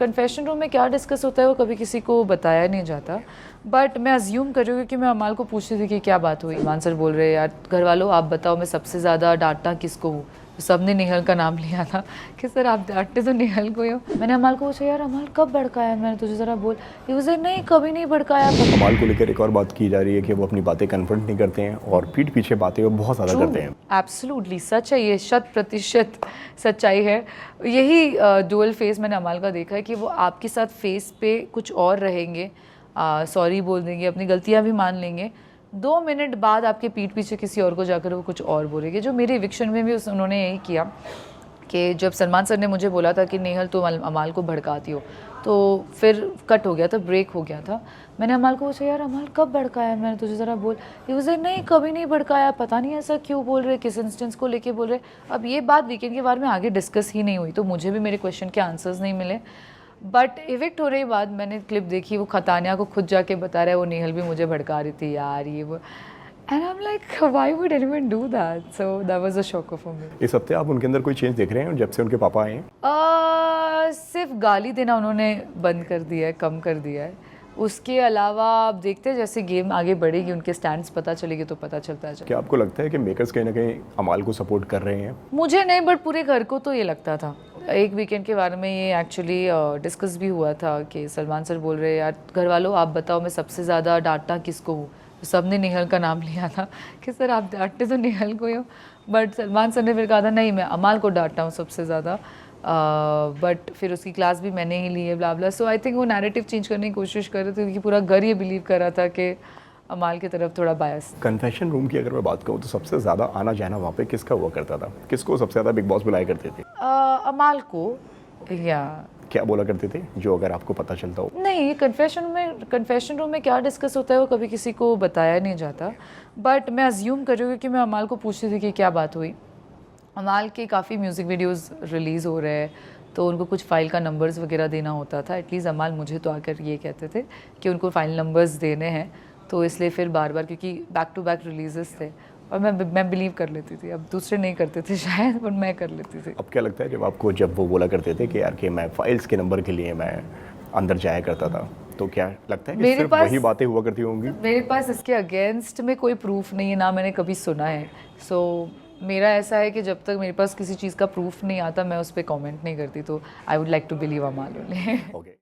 Confession room में क्या discuss होता है वो कभी किसी को बताया नहीं जाता, बट मैं अज्यूम कर रही हूँ क्योंकि मैं अमाल को पूछ रही थी कि क्या बात हुई। सलमान सर बोल रहे यार घर वालों आप बताओ मैं सबसे ज़्यादा डांटा किसको हूँ। सबने निहल का नाम लिया था कि सर आप डांटते तो निहल को ही हो। मैंने अमाल को पूछा यार अमाल कब भड़काया मैंने तुझे, ज़रा बोल। ये उसे नहीं कभी नहीं भड़काया। अमाल को लेकर एक और बात की जा रही है कि वो अपनी बातें कन्फ्रंट नहीं करते हैं और पीठ पीछे बातें वो बहुत ज़्यादा करते हैं। एब्सोल्युटली सच है, ये 100% सच्चाई है। यही डुअल फेस मैंने अमाल का देखा है कि वो आपके साथ फेस पे कुछ और रहेंगे, सॉरी बोल देंगे, अपनी गलतियां भी मान लेंगे, 2 मिनट बाद आपके पीठ पीछे किसी और को जाकर वो कुछ और बोलेंगे। जो मेरे इविक्शन में भी उन्होंने यही किया कि जब सलमान सर ने मुझे बोला था कि नेहल तुम अमाल को भड़काती हो, तो फिर कट हो गया था, ब्रेक हो गया था। मैंने अमाल को पूछा यार अमाल कब भड़काया मैंने तुझे, ज़रा बोल। ये उसे नहीं कभी नहीं भड़काया, पता नहीं ऐसा क्यों बोल रहे, किस इंस्टेंस को लेके बोल रहे। अब ये बात वीकेंड के बारे में आगे डिस्कस ही नहीं हुई, तो मुझे भी मेरे क्वेश्चन के आंसर्स नहीं मिले। बट इविक्ट होने के बाद मैंने क्लिप देखी, वो खतानिया को खुद जाके बता रहा है वो नेहल भी मुझे भड़का रही थी यार ये वो। And I'm like, why would anyone do that? So that was a shocker for me. इस हफ्ते आप उनके अंदर कोई चेंज देख रहे हैं जब से उनके पापा आए हैं? सिर्फ गाली देना उन्होंने बंद कर दिया है, कम कर दिया है। उसके अलावा आप देखते हैं जैसे गेम आगे बढ़ेगी, उनके स्टैंड्स पता चलेगी तो पता चलता है। क्या आपको लगता है कि मेकर्स कहीं ना कहीं अमाल को सपोर्ट कर रहे हैं? मुझे नहीं, बट पूरे घर को तो ये लगता था। एक वीकेंड के बारे में ये एक्चुअली डिस्कस भी हुआ था कि सलमान सर बोल रहे यार घर वालों आप बताओ मैं सबसे ज़्यादा डांटा किसको हूँ। सबने निहल का नाम लिया था कि सर आप डांटते तो निहल को ही हो, बट सलमान सर ने फिर कहा था नहीं मैं अमाल को डांटा हूँ सबसे ज़्यादा, बट फिर उसकी क्लास भी मैंने ही ली है ब्ला ब्ला। सो आई थिंक वो नैरेटिव चेंज करने की कोशिश कर रहे थे क्योंकि पूरा घर ये बिलीव कर रहा था कि अमाल की तरफ थोड़ा बायस। कन्फेशन रूम की अगर मैं बात करूँ तो सबसे ज़्यादा आना जाना वहाँ पे किसका हुआ करता था? किसको सबसे ज़्यादा बिग बॉस बुलाया करते थे? अमाल को। या क्या बोला करते थे जो अगर आपको पता चलता हो? नहीं, कन्फेशन रूम में क्या डिस्कस होता है वो कभी किसी को बताया नहीं जाता, बट मैं अज्यूम कर रही हूँ क्योंकि मैं अमाल को पूछ रही थी कि क्या बात हुई। अमाल के काफ़ी म्यूज़िक वीडियोस रिलीज़ हो रहे हैं तो उनको कुछ फ़ाइल का नंबर्स वगैरह देना होता था। एटलीस्ट अमाल मुझे तो आकर ये कहते थे कि उनको फ़ाइल नंबर्स देने हैं, तो इसलिए फिर बार बार क्योंकि बैक टू बैक रिलीजेस थे और मैं बिलीव कर लेती थी। अब दूसरे नहीं करते थे शायद, पर मैं कर लेती थी। अब क्या लगता है जब वो बोला करते थे कि यार कि मैं फाइल्स के नंबर के लिए मैं अंदर जाया करता था, तो क्या लगता है कि सिर्फ वही बातें हुआ करती होंगी? मेरे पास इसके अगेंस्ट में कोई प्रूफ नहीं है, ना मैंने कभी सुना है। सो मेरा ऐसा है कि जब तक मेरे पास किसी चीज़ का प्रूफ नहीं आता मैं उस पर कमेंट नहीं करती, तो I would like to believe Amaal only.